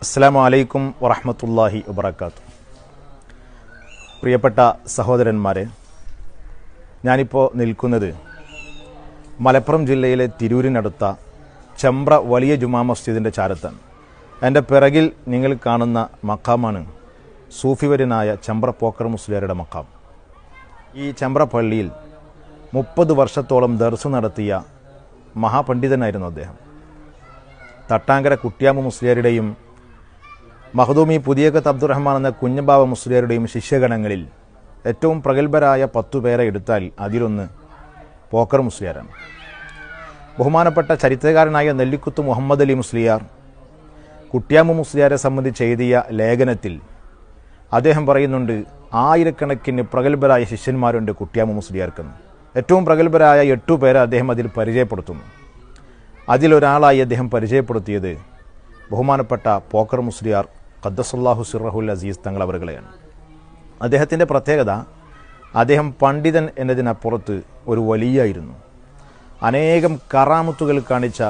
അസ്സലാമു അലൈക്കും വറഹ്മത്തുള്ളാഹി വബറകാതുഹു. പ്രിയപ്പെട്ട സഹോദരന്മാരെ, ഞാനിപ്പോൾ നിൽക്കുന്നത് മലപ്പുറം ജില്ലയിലെ തിരൂരിനടുത്ത ചെമ്പ്ര വലിയ ജുമാ മസ്ജിദിൻ്റെ ചാരത്താണ്. എൻ്റെ പിറകിൽ നിങ്ങൾ കാണുന്ന മഖാമാണ് സൂഫിവര്യനായ ചെമ്പ്ര പോക്കർ മുസ്ലിയാരുടെ മഖാം. ഈ ചെമ്പ്ര പള്ളിയിൽ 30 വർഷത്തോളം ദർസ് നടത്തിയ മഹാപണ്ഡിതനായിരുന്നു അദ്ദേഹം. തട്ടാങ്കര കുട്ടിയാമ മുസ്ലിയാരുടെയും മഖ്ദൂമി പുതിയകത്ത് അബ്ദുറഹ്മാൻ എന്ന കുഞ്ഞബാവ മുസ്ലിയാരുടെയും ശിഷ്യഗണങ്ങളിൽ ഏറ്റവും പ്രഗത്ഭരായ 10 പേരെ എടുത്താൽ അതിലൊന്ന് പോക്കർ മുസ്ലിയാരാണ്. ബഹുമാനപ്പെട്ട ചരിത്രകാരനായ നെല്ലിക്കുത്ത് മുഹമ്മദ് അലി മുസ്ലിയാർ കുട്ടിയാമ മുസ്ലിയാരെ സംബന്ധിച്ച് എഴുതിയ ലേഖനത്തിൽ അദ്ദേഹം പറയുന്നുണ്ട്, ആയിരക്കണക്കിന് പ്രഗത്ഭരായ ശിഷ്യന്മാരുണ്ട് കുട്ടിയാമ മുസ്ലിയാർക്കെന്ന്. ഏറ്റവും പ്രഗത്ഭരായ 8 പേരെ അദ്ദേഹം അതിൽ പരിചയപ്പെടുത്തുന്നു. അതിലൊരാളായി അദ്ദേഹം പരിചയപ്പെടുത്തിയത് ബഹുമാനപ്പെട്ട പോക്കർ മുസ്ലിയാർ ഖദ്ദസല്ലാഹു സിർറഹുൽ അസീസ് തങ്ങളവറുകളെയാണ്. അദ്ദേഹത്തിൻ്റെ പ്രത്യേകത, അദ്ദേഹം പണ്ഡിതൻ എന്നതിനപ്പുറത്ത് ഒരു വലിയായിരുന്നു. അനേകം കറാമത്തുകൾ കാണിച്ച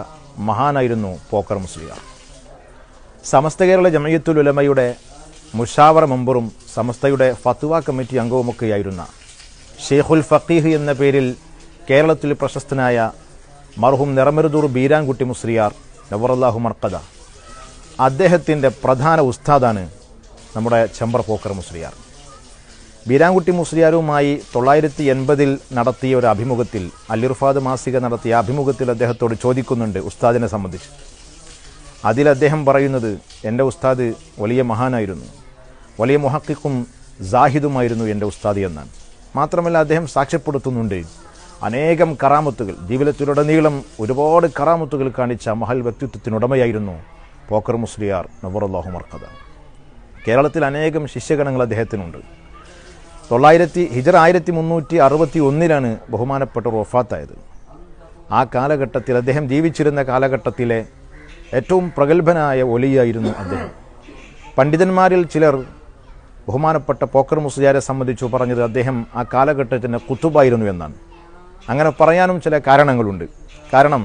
മഹാനായിരുന്നു പോക്കർ മുസ്ലിയാർ. സമസ്ത കേരള ജമയത്തുൽ ഉലമയുടെ മുഷാവറ മെമ്പറും സമസ്തയുടെ ഫത്വ കമ്മിറ്റി അംഗവുമൊക്കെയായിരുന്ന ഷെയ്ഖുൽ ഫഖീഹ് എന്ന പേരിൽ കേരളത്തിൽ പ്രശസ്തനായ മർഹൂം നിറമരുദൂർ ബീരാൻകുട്ടി മുസ്ലിയാർ നവറല്ലാഹു മർക്കദ, അദ്ദേഹത്തിൻ്റെ പ്രധാന ഉസ്താദാണ് നമ്മുടെ ചെമ്പ്ര പോക്കർ മുസ്ലിയാർ. ബീരാൻകുട്ടി മുസ്ലിയാരുമായി 1980 നടത്തിയ ഒരു അഭിമുഖത്തിൽ, അൽ-ഇർഫാദ് മാസിക നടത്തിയ അഭിമുഖത്തിൽ അദ്ദേഹത്തോട് ചോദിക്കുന്നുണ്ട് ഉസ്താദിനെ സംബന്ധിച്ച്. അതിൽ അദ്ദേഹം പറയുന്നത്, എൻ്റെ ഉസ്താദ് വലിയ മഹാനായിരുന്നു, വലിയ മുഹഖിഖും സാഹിദുമായിരുന്നു എൻ്റെ ഉസ്താദ് എന്നാണ്. മാത്രമല്ല അദ്ദേഹം സാക്ഷ്യപ്പെടുത്തുന്നുണ്ട്, അനേകം കറാമത്തുകൾ, ജീവിതത്തിലുടനീളം ഒരുപാട് കറാമത്തുകൾ കാണിച്ച മഹൽ വ്യക്തിത്വത്തിനുടമയായിരുന്നു പോക്കർ മുസ്ലിയാർ നവറല്ലാഹു മർക്കദ. കേരളത്തിൽ അനേകം ശിഷ്യഗണങ്ങൾ അദ്ദേഹത്തിനുണ്ട്. ഹിജറ 1361 ബഹുമാനപ്പെട്ട വഫാത്തായത്. ആ കാലഘട്ടത്തിൽ, അദ്ദേഹം ജീവിച്ചിരുന്ന കാലഘട്ടത്തിലെ ഏറ്റവും പ്രഗത്ഭനായ ഒലിയായിരുന്നു അദ്ദേഹം. പണ്ഡിതന്മാരിൽ ചിലർ ബഹുമാനപ്പെട്ട പോക്കർ മുസ്ലിയാരെ സംബന്ധിച്ചു പറഞ്ഞത് അദ്ദേഹം ആ കാലഘട്ടത്തിൻ്റെ കുത്തുബായിരുന്നു എന്നാണ്. അങ്ങനെ പറയാനും ചില കാരണങ്ങളുണ്ട്. കാരണം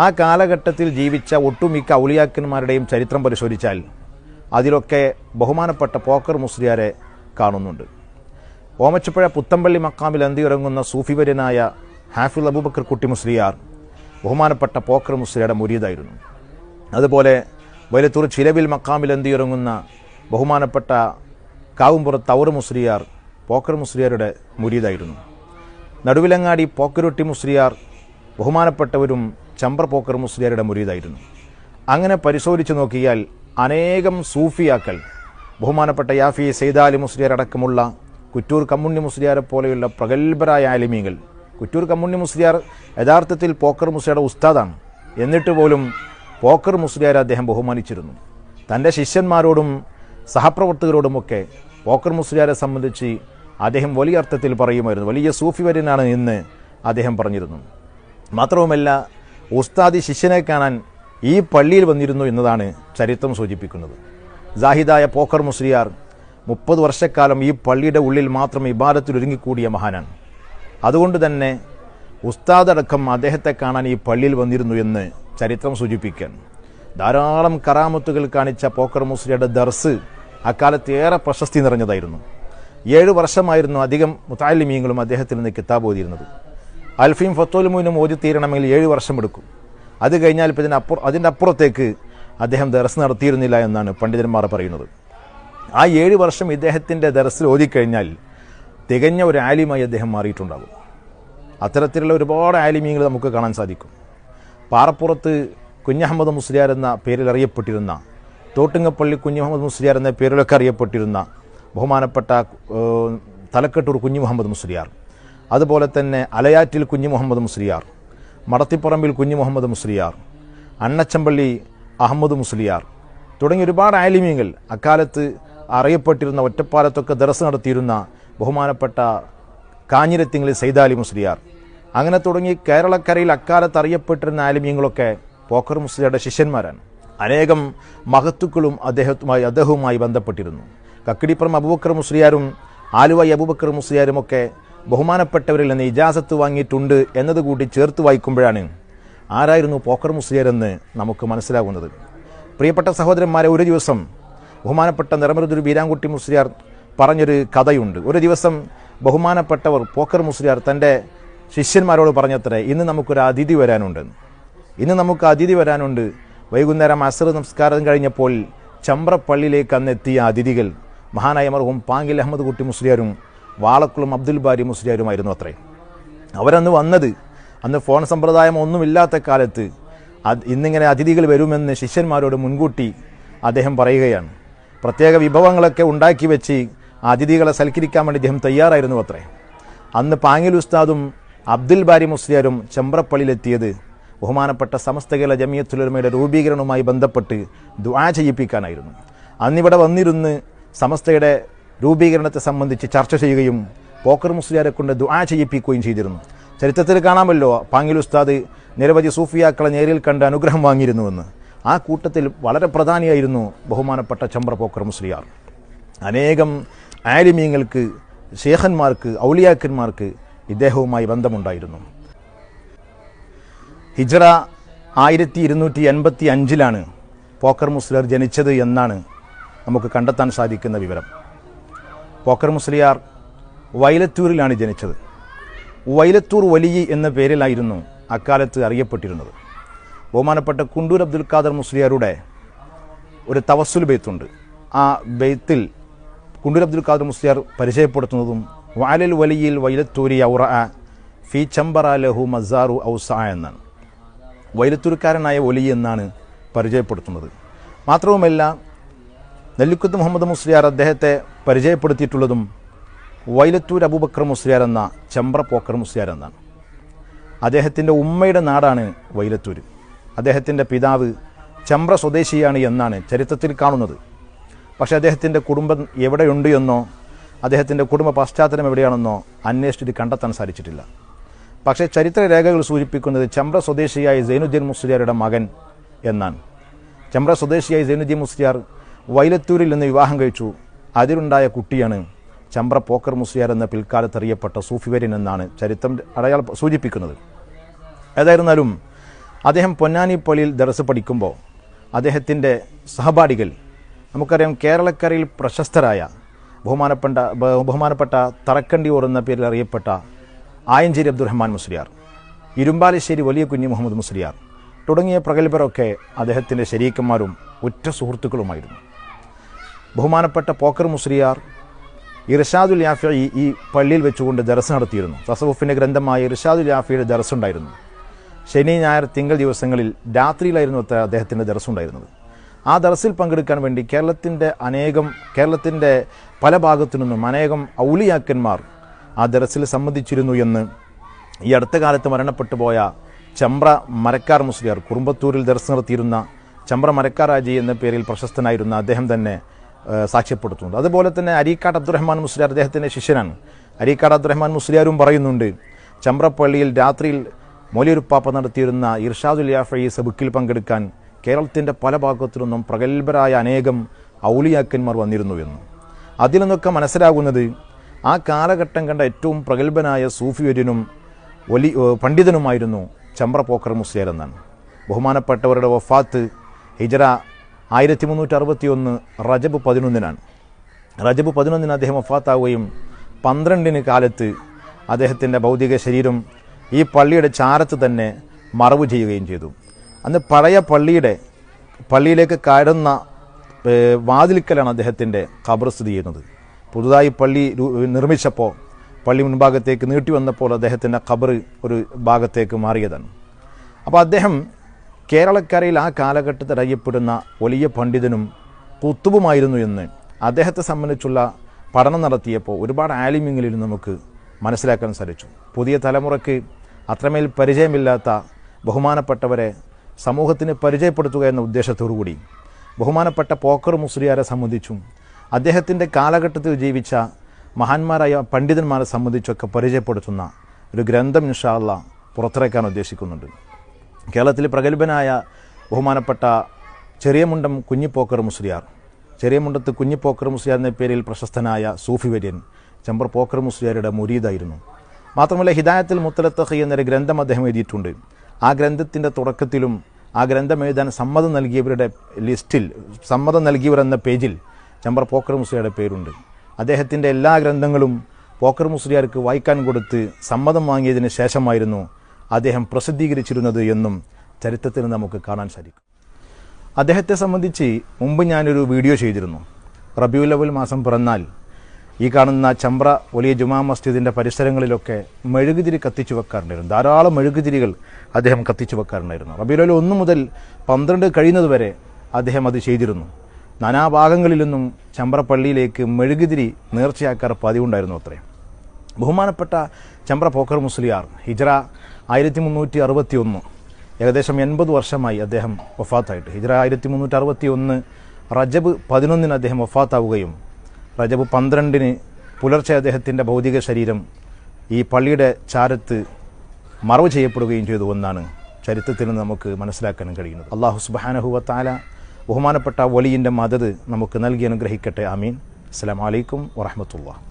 ആ കാലഘട്ടത്തിൽ ജീവിച്ച ഒട്ടുമിക്ക ഔലിയാക്കന്മാരുടെയും ചരിത്രം പരിശോധിച്ചാൽ അതിലൊക്കെ ബഹുമാനപ്പെട്ട പോക്കർ മുസ്ലിയാരെ കാണുന്നുണ്ട്. ഓമച്ചപ്പുഴ പുത്തമ്പള്ളി മക്കാമിൽ അന്തിയിറങ്ങുന്ന സൂഫിവര്യനായ ഹാഫിൽ അബൂബക്കർ കുട്ടി മുസ്ലിയാർ ബഹുമാനപ്പെട്ട പോക്കർ മുസ്ലിയാരുടെ മുരീദായിരുന്നു. അതുപോലെ വൈലത്തൂർ ചിലവിൽ മക്കാമിൽ അന്തിയിറങ്ങുന്ന ബഹുമാനപ്പെട്ട കാവുംപുറത്ത് ഔർ മുസ്ലിയാർ പോക്കർ മുസ്ലിയാരുടെ മുരീദായിരുന്നു. നടുവിലങ്ങാടി പോക്കരുട്ടി മുസ്ലിയാർ ബഹുമാനപ്പെട്ടവരും ചെമ്പ്ര പോക്കർ മുസ്ലിയാരുടെ മുരീദായിരുന്നു. അങ്ങനെ പരിശോധിച്ച് നോക്കിയാൽ അനേകം സൂഫിയാക്കൾ, ബഹുമാനപ്പെട്ട യാഫി സൈദാലി മുസ്ലിയാർ അടക്കമുള്ള കുറ്റൂർ കമ്മുണ്ണി മുസ്ലിയാരെ പോലെയുള്ള പ്രഗത്ഭരായ ആലിമീങ്ങൾ. കുറ്റൂർ കമ്മുണ്ണി മുസ്ലിയാർ യഥാർത്ഥത്തിൽ പോക്കർ മുസ്ലിയാരുടെ ഉസ്താദാണ്. എന്നിട്ട് പോലും പോക്കർ മുസ്ലിയാരെ അദ്ദേഹം ബഹുമാനിച്ചിരുന്നു. തൻ്റെ ശിഷ്യന്മാരോടും സഹപ്രവർത്തകരോടുമൊക്കെ പോക്കർ മുസ്ലിയാരെ സംബന്ധിച്ച് അദ്ദേഹം വലിയ അർത്ഥത്തിൽ പറയുമായിരുന്നു. വലിയ സൂഫിവര്യനാണ് എന്ന് അദ്ദേഹം പറഞ്ഞിരുന്നു. മാത്രവുമല്ല, ഉസ്താദി ശിഷ്യനെ കാണാൻ ഈ പള്ളിയിൽ വന്നിരുന്നു എന്നതാണ് ചരിത്രം സൂചിപ്പിക്കുന്നത്. സാഹിദായ പോക്കർ മുസ്ലിയാർ 30 വർഷക്കാലം ഈ പള്ളിയുടെ ഉള്ളിൽ മാത്രം ഇബാദത്തിൽ ഒരുങ്ങിക്കൂടിയ മഹാനാണ്. അതുകൊണ്ട് തന്നെ ഉസ്താദടക്കം അദ്ദേഹത്തെ കാണാൻ ഈ പള്ളിയിൽ വന്നിരുന്നു എന്ന് ചരിത്രം സൂചിപ്പിക്കാൻ. ധാരാളം കറാമത്തുകൾ കാണിച്ച പോക്കർ മുസ്ലിയാരുടെ ദർസ് അക്കാലത്ത് ഏറെ പ്രശസ്തി നിറഞ്ഞതായിരുന്നു. 7 വർഷമായിരുന്നു അധികം മുതഅല്ലിമീങ്ങളും അദ്ദേഹത്തിൽ നിന്ന് കിതാബ് ഓതിയിരുന്നത്. അൽഫീം ഫത്തുൽ മുനും ഓതി തീരണമെങ്കിൽ 7 വർഷം എടുക്കും. അത് കഴിഞ്ഞാൽ അതിൻ്റെ അപ്പുറത്തേക്ക് അദ്ദേഹം ദർസ് നടത്തിയിരുന്നില്ല എന്നാണ് പണ്ഡിതന്മാർ പറയുന്നത്. ആ 7 വർഷം ഇദ്ദേഹത്തിൻ്റെ ദർസിൽ ഓതിക്കഴിഞ്ഞാൽ തികഞ്ഞ ഒരു ആലിമായി അദ്ദേഹം മാറിയിട്ടുണ്ടാകും. അത്തരത്തിലുള്ള ഒരുപാട് ആലിമീങ്ങൾ നമുക്ക് കാണാൻ സാധിക്കും. പാറപ്പുറത്ത് കുഞ്ഞഹമ്മദ് മുസ്ലിയാർ എന്ന പേരിൽ അറിയപ്പെട്ടിരുന്ന, തോട്ടുങ്ങപ്പള്ളി കുഞ്ഞുമുഹമ്മദ് മുസ്ലിയാർ എന്ന പേരിലൊക്കെ അറിയപ്പെട്ടിരുന്ന ബഹുമാനപ്പെട്ട തലക്കെട്ടൂർ കുഞ്ഞു മുഹമ്മദ് മുസ്ലിയാർ, അതുപോലെ തന്നെ അലയാറ്റിൽ കുഞ്ഞു മുഹമ്മദ് മുസ്ലിയാർ, മടത്തിപ്പറമ്പിൽ കുഞ്ഞു മുഹമ്മദ് മുസ്ലിയാർ, അണ്ണച്ചമ്പള്ളി അഹമ്മദ് മുസ്ലിയാർ തുടങ്ങി ഒരുപാട് ആലിമീങ്ങൾ അക്കാലത്ത് അറിയപ്പെട്ടിരുന്ന, ഒറ്റപ്പാലത്തൊക്കെ ദർസ് നടത്തിയിരുന്ന ബഹുമാനപ്പെട്ട കാഞ്ഞിരത്തിങ്ങളിൽ സൈദാലി മുസ്ലിയാർ, അങ്ങനെ തുടങ്ങി കേരളക്കരയിൽ അക്കാലത്ത് അറിയപ്പെട്ടിരുന്ന ആലിമീങ്ങളൊക്കെ പോക്കർ മുസ്ലിയാരുടെ ശിഷ്യന്മാരാണ്. അനേകം മഹത്തുക്കളും അദ്ദേഹവുമായി ബന്ധപ്പെട്ടിരുന്നു. കക്കിടിപ്പുറം അബൂബക്കർ മുസ്ലിയാരും ആലുവ അബൂബക്കർ മുസ്ലിയാരുമൊക്കെ ബഹുമാനപ്പെട്ടവരിൽ നിന്ന് ഇജാസത്ത് വാങ്ങിയിട്ടുണ്ട് എന്നതുകൂടി ചേർത്ത് വായിക്കുമ്പോഴാണ് ആരായിരുന്നു പോക്കർ മുസ്ലിയാർ എന്ന് നമുക്ക് മനസ്സിലാകുന്നത്. പ്രിയപ്പെട്ട സഹോദരന്മാരെ, ഒരു ദിവസം ബഹുമാനപ്പെട്ട നിറമരുദൊരു വീരാൻകുട്ടി മുസ്ലിയാർ പറഞ്ഞൊരു കഥയുണ്ട്. ഒരു ദിവസം ബഹുമാനപ്പെട്ടവർ പോക്കർ മുസ്ലിയാർ തൻ്റെ ശിഷ്യന്മാരോട് പറഞ്ഞത്രേ, ഇന്ന് നമുക്കൊരു അതിഥി വരാനുണ്ട്. വൈകുന്നേരം അസ്ർ നമസ്കാരം കഴിഞ്ഞപ്പോൾ ചമ്പ്രപ്പള്ളിയിലേക്ക് അന്ന് എത്തിയ അതിഥികൾ മഹാനായ മർഹൂം പാങ്കിൽ അഹമ്മദ് കുട്ടി മുസ്ലിയാരും വാളക്കുളം അബ്ദുൽ ബാരി മുസ്ലിയാരുമായിരുന്നു അത്രേ. അവരന്ന് വന്നത്, അന്ന് ഫോൺ സമ്പ്രദായം ഒന്നുമില്ലാത്ത കാലത്ത് ഇന്നിങ്ങനെ അതിഥികൾ വരുമെന്ന് ശിഷ്യന്മാരോട് മുൻകൂട്ടി അദ്ദേഹം പറയുകയാണ്. പ്രത്യേക വിഭവങ്ങളൊക്കെ ഉണ്ടാക്കി വെച്ച് അതിഥികളെ സൽക്കരിക്കാൻ വേണ്ടി അദ്ദേഹം തയ്യാറായിരുന്നു അത്രേ. അന്ന് പാങ്ങിൽ ഉസ്താദും അബ്ദുൽ ബാരി മുസ്ലിയാരും ചമ്പ്രപ്പള്ളിയിലെത്തിയത് ബഹുമാനപ്പെട്ട സമസ്ത കേരള ജമിയത്തുൽ ഉലമയുടെ രൂപീകരണവുമായി ബന്ധപ്പെട്ട് ദുആ ചെയ്യിപ്പിക്കാനായിരുന്നു. അന്നിവിടെ വന്നിരുന്ന് സമസ്തയുടെ രൂപീകരണത്തെ സംബന്ധിച്ച് ചർച്ച ചെയ്യുകയും പോക്കർ മുസ്ലിയാരെ കൊണ്ട് ദുആ ചെയ്യിപ്പിക്കുകയും ചെയ്തിരുന്നു. ചരിത്രത്തിൽ കാണാമല്ലോ, പാങ്ങിൽ ഉസ്താദ് നിരവധി സൂഫിയാക്കളെ നേരിൽ കണ്ട് അനുഗ്രഹം വാങ്ങിയിരുന്നുവെന്ന്. ആ കൂട്ടത്തിൽ വളരെ പ്രധാനിയായിരുന്നു ബഹുമാനപ്പെട്ട ചമ്പ്ര പോക്കർ മുസ്ലിയാർ. അനേകം ആലിമീങ്ങൾക്ക്, ശേഖന്മാർക്ക്, ഔലിയാക്കന്മാർക്ക് ഇദ്ദേഹവുമായി ബന്ധമുണ്ടായിരുന്നു. ഹിജ്റ 1285 പോക്കർ മുസ്ലിയാർ ജനിച്ചത് എന്നാണ് നമുക്ക് കണ്ടെത്താൻ സാധിക്കുന്ന വിവരം. പോക്കർ മുസ്ലിയാർ വൈലത്തൂരിലാണ് ജനിച്ചത്. വൈലത്തൂർ വലിയ എന്ന പേരിലായിരുന്നു അക്കാലത്ത് അറിയപ്പെട്ടിരുന്നത്. ബഹുമാനപ്പെട്ട കുണ്ടൂർ അബ്ദുൽ ഖാദർ മുസ്ലിയാരുടെ ഒരു തവസ്സുൽ ബെയ്ത്തുണ്ട്. ആ ബെയ്ത്തിൽ കുണ്ടൂർ അബ്ദുൽ ഖാദർ മുസ്ലിയാർ പരിചയപ്പെടുത്തുന്നതും വാലൽ വലിയിൽ വൈലത്തൂരി ഔറ ഫി ചമ്പറ ലഹു മസാറു ഔസ എന്നാണ്. വൈലത്തൂർക്കാരനായ ഒലി എന്നാണ് പരിചയപ്പെടുത്തുന്നത്. മാത്രവുമല്ല, നെല്ലിക്കുത്ത് മുഹമ്മദ് മുസ്ലിയാർ അദ്ദേഹത്തെ പരിചയപ്പെടുത്തിയിട്ടുള്ളതും വൈലത്തൂർ അബൂബക്കർ മുസ്ലിയാർ എന്ന ചമ്പ്ര പോക്കർ മുസ്ലിയാർ എന്നാണ്. അദ്ദേഹത്തിൻ്റെ ഉമ്മയുടെ നാടാണ് വൈലത്തൂർ. അദ്ദേഹത്തിൻ്റെ പിതാവ് ചമ്പ്ര സ്വദേശിയാണ് എന്നാണ് ചരിത്രത്തിൽ കാണുന്നത്. പക്ഷേ അദ്ദേഹത്തിൻ്റെ കുടുംബം എവിടെയുണ്ട് എന്നോ അദ്ദേഹത്തിൻ്റെ കുടുംബ പശ്ചാത്തലം എവിടെയാണെന്നോ അന്വേഷിച്ചിട്ട് കണ്ടെത്താൻ സാധിച്ചിട്ടില്ല. പക്ഷേ ചരിത്ര രേഖകൾ സൂചിപ്പിക്കുന്നത് ചമ്പ്ര സ്വദേശിയായ സൈനുദ്ദീൻ മുസ്ലിയാരുടെ മകൻ എന്നാണ്. ചമ്പ്ര സ്വദേശിയായ സൈനുദ്ദീൻ മുസ്ലിയാർ വൈലത്തൂരിൽ നിന്ന് വിവാഹം കഴിച്ചു. അതിലുണ്ടായ കുട്ടിയാണ് ചമ്പ്ര പോക്കർ മുസ്ലിയാർ എന്ന പിൽക്കാലത്ത് അറിയപ്പെട്ട സൂഫിവര്യൻ എന്നാണ് ചരിത്രം സൂചിപ്പിക്കുന്നത്. ഏതായിരുന്നാലും അദ്ദേഹം പൊന്നാനി പള്ളിയിൽ ദർസ് പഠിക്കുമ്പോൾ അദ്ദേഹത്തിൻ്റെ സഹപാഠികൾ, നമുക്കറിയാം, കേരളക്കരയിൽ പ്രശസ്തരായ ബഹുമാനപ്പെട്ട തറക്കണ്ടിയൂർ എന്ന പേരിൽ അറിയപ്പെട്ട ആയഞ്ചേരി അബ്ദുറഹ്മാൻ മുസ്ലിയാർ, ഇരുമ്പാലശ്ശേരി വലിയ കുഞ്ഞി മുഹമ്മദ് മുസ്ലിയാർ തുടങ്ങിയ പ്രഗത്ഭരൊക്കെ അദ്ദേഹത്തിൻ്റെ ശരീക്കന്മാരും ഉറ്റ സുഹൃത്തുക്കളുമായിരുന്നു. ബഹുമാനപ്പെട്ട പോക്കർ മുസ്ലിയാർ ഇർഷാദുൽ യാഫി ഈ പള്ളിയിൽ വെച്ചുകൊണ്ട് ദർസ് നടത്തിയിരുന്നു. തസവുഫിൻ്റെ ഗ്രന്ഥമായ ഇർഷാദുൽ യാഫിയുടെ ദർസ് ഉണ്ടായിരുന്നു. ശനി, ഞായർ, തിങ്കൾ ദിവസങ്ങളിൽ രാത്രിയിലായിരുന്നു അദ്ദേഹത്തിൻ്റെ ദർസ് ഉണ്ടായിരുന്നത്. ആ ദർസിൽ പങ്കെടുക്കാൻ വേണ്ടി കേരളത്തിൻ്റെ പല ഭാഗത്തു നിന്നും അനേകം ഔലിയാക്കന്മാർ ആ ദർസിൽ സംബന്ധിച്ചിരുന്നു എന്ന് ഈ അടുത്ത കാലത്ത് മരണപ്പെട്ടു പോയ ചമ്പ്ര മരക്കാർ മുസ്ലിയാർ, കുറുമ്പത്തൂരിൽ ദർസ് നടത്തിയിരുന്ന ചമ്പ്ര മരക്കാർ ഹാജി എന്ന പേരിൽ പ്രശസ്തനായിരുന്ന അദ്ദേഹം തന്നെ സാക്ഷ്യപ്പെടുത്തുന്നുണ്ട്. അതുപോലെ തന്നെ അരീക്കാട് അബ്ദുറഹ്മാൻ മുസ്ലിയാർ അദ്ദേഹത്തിൻ്റെ ശിഷ്യനാണ്. അരീക്കാട് അബ്ദുറഹ്മാൻ മുസ്ലിയാരും പറയുന്നുണ്ട്, ചമ്പ്രപ്പള്ളിയിൽ രാത്രിയിൽ മൗലവിപ്പാപ്പ നടത്തിയിരുന്ന ഇർഷാദുൽ യാഫി സബുക്കിൽ പങ്കെടുക്കാൻ കേരളത്തിൻ്റെ പല ഭാഗത്തു നിന്നും പ്രഗത്ഭരായ അനേകം ഔലിയാക്കന്മാർ വന്നിരുന്നു എന്ന്. അതിൽ നിന്നൊക്കെ മനസ്സിലാകുന്നത് ആ കാലഘട്ടം കണ്ട ഏറ്റവും പ്രഗത്ഭനായ സൂഫിവര്യനും പണ്ഡിതനുമായിരുന്നു ചമ്പ്ര പോക്കർ മുസ്ലിയാർ എന്നാണ്. ബഹുമാനപ്പെട്ടവരുടെ വഫാത്ത് ഹിജ്റ 1361 റജബ് 11 റജബ് 11 അദ്ദേഹം വഫാത്താവുകയും 12 കാലത്ത് അദ്ദേഹത്തിൻ്റെ ഭൗതിക ശരീരം ഈ പള്ളിയുടെ ചാരത്ത് തന്നെ മറവ് ചെയ്യുകയും ചെയ്തു. അന്ന് പഴയ പള്ളിയിലേക്ക് കയറുന്ന വാതിൽക്കലാണ് അദ്ദേഹത്തിൻ്റെ ഖബർ സ്ഥിതി ചെയ്യുന്നത്. പുതുതായി പള്ളി നിർമ്മിച്ചപ്പോൾ പള്ളി മുൻഭാഗത്തേക്ക് നീട്ടി വന്നപ്പോൾ അദ്ദേഹത്തിൻ്റെ ഖബർ ഒരു ഭാഗത്തേക്ക് മാറിയതാണ്. അപ്പോൾ അദ്ദേഹം കേരളക്കരയിൽ ആ കാലഘട്ടത്തിൽ അറിയപ്പെടുന്ന വലിയ പണ്ഡിതനും കുത്തുബുമായിരുന്നു എന്ന് അദ്ദേഹത്തെ സംബന്ധിച്ചുള്ള പഠനം നടത്തിയപ്പോൾ ഒരുപാട് ആലിമ്യങ്ങളിൽ നമുക്ക് മനസ്സിലാക്കാൻ സാധിച്ചു. പുതിയ തലമുറയ്ക്ക് അത്രമേൽ പരിചയമില്ലാത്ത ബഹുമാനപ്പെട്ടവരെ സമൂഹത്തിന് പരിചയപ്പെടുത്തുക എന്ന ഉദ്ദേശത്തോടുകൂടി ബഹുമാനപ്പെട്ട പോക്കർ മുസ്ലിയാരെ സംബന്ധിച്ചും അദ്ദേഹത്തിൻ്റെ കാലഘട്ടത്തിൽ ജീവിച്ച മഹാന്മാരായ പണ്ഡിതന്മാരെ സംബന്ധിച്ചൊക്കെ പരിചയപ്പെടുത്തുന്ന ഒരു ഗ്രന്ഥം ഇൻഷാ അല്ലാഹ് പുറത്തിറക്കാൻ ഉദ്ദേശിക്കുന്നുണ്ട്. കേരളത്തിൽ പ്രഗത്ഭനായ ബഹുമാനപ്പെട്ട ചെറിയമുണ്ടം കുഞ്ഞിപ്പോക്കർ മുസ്ലിയാർ, ചെറിയമുണ്ടത്ത് കുഞ്ഞിപ്പോക്കർ മുസ്ലിയാർ എന്ന പേരിൽ പ്രശസ്തനായ സൂഫിവര്യൻ ചമ്പ്ര പോക്കർ മുസ്ലിയാരുടെ മുരീദായിരുന്നു. മാത്രമല്ല ഹിദായത്തുൽ മുത്തലത്തഖി എന്നൊരു ഗ്രന്ഥം അദ്ദേഹം എഴുതിയിട്ടുണ്ട്. ആ ഗ്രന്ഥത്തിൻ്റെ തുടക്കത്തിലും ആ ഗ്രന്ഥം എഴുതാൻ സമ്മതം നൽകിയവരുടെ ലിസ്റ്റിൽ, സമ്മതം നൽകിയവരെന്ന പേജിൽ ചെമ്പ്ര പോക്കർ മുസ്ലിയാരുടെ പേരുണ്ട്. അദ്ദേഹത്തിൻ്റെ എല്ലാ ഗ്രന്ഥങ്ങളും പോക്കർ മുസ്ലിയാർക്ക് വായിക്കാൻ കൊടുത്ത് സമ്മതം വാങ്ങിയതിന് ശേഷമായിരുന്നു അദ്ദേഹം പ്രസിദ്ധീകരിച്ചിരുന്നത് എന്നും ചരിത്രത്തിൽ നമുക്ക് കാണാൻ സാധിക്കും. അദ്ദേഹത്തെ സംബന്ധിച്ച് മുമ്പ് ഞാനൊരു വീഡിയോ ചെയ്തിരുന്നു. റബീഉൽ അവ്വൽ മാസം പിറന്നാൽ ഈ കാണുന്ന ചെമ്പ്ര വലിയ ജുമാ മസ്ജിദിൻ്റെ പരിസരങ്ങളിലൊക്കെ മെഴുകുതിരി കത്തിച്ചു വെക്കാറുണ്ടായിരുന്നു. ധാരാളം മെഴുകുതിരികൾ അദ്ദേഹം കത്തിച്ചു വെക്കാറുണ്ടായിരുന്നു. റബീഉൽ അവ്വൽ 1 മുതൽ 12 കഴിയുന്നതുവരെ അദ്ദേഹം അത് ചെയ്തിരുന്നു. നാനാഭാഗങ്ങളിൽ നിന്നും ചെമ്പ്ര പള്ളിയിലേക്ക് മെഴുകുതിരി നേർച്ചയാക്കാർ പതിവുണ്ടായിരുന്നു അത്രേ. ബഹുമാനപ്പെട്ട ചെമ്പ്ര പോക്കർ മുസ്ലിയാർ ഹിജ്റ 1361, ഏകദേശം 80 വർഷമായി അദ്ദേഹം വഫാത്തായിട്ട്. ഹിജ്റ 1361 റജബ് 11 അദ്ദേഹം വഫാത്താവുകയും റജബ് 12 പുലർച്ചെ അദ്ദേഹത്തിൻ്റെ ഭൗതിക ശരീരം ഈ പള്ളിയുടെ ചാരത്ത് മറവ് ചെയ്യപ്പെടുകയും ചെയ്തു എന്നാണ് ചരിത്രത്തിൽ നിന്ന് നമുക്ക് മനസ്സിലാക്കാൻ കഴിയുന്നത്. അല്ലാഹു സുബ്ഹാനഹു വ തആല ബഹുമാനപ്പെട്ട വലിയിൻ്റെ മദദ് നമുക്ക് നൽകി അനുഗ്രഹിക്കട്ടെ. ആമീൻ. അസ്സലാമു അലൈക്കും വറഹ്മത്തുള്ളാഹി.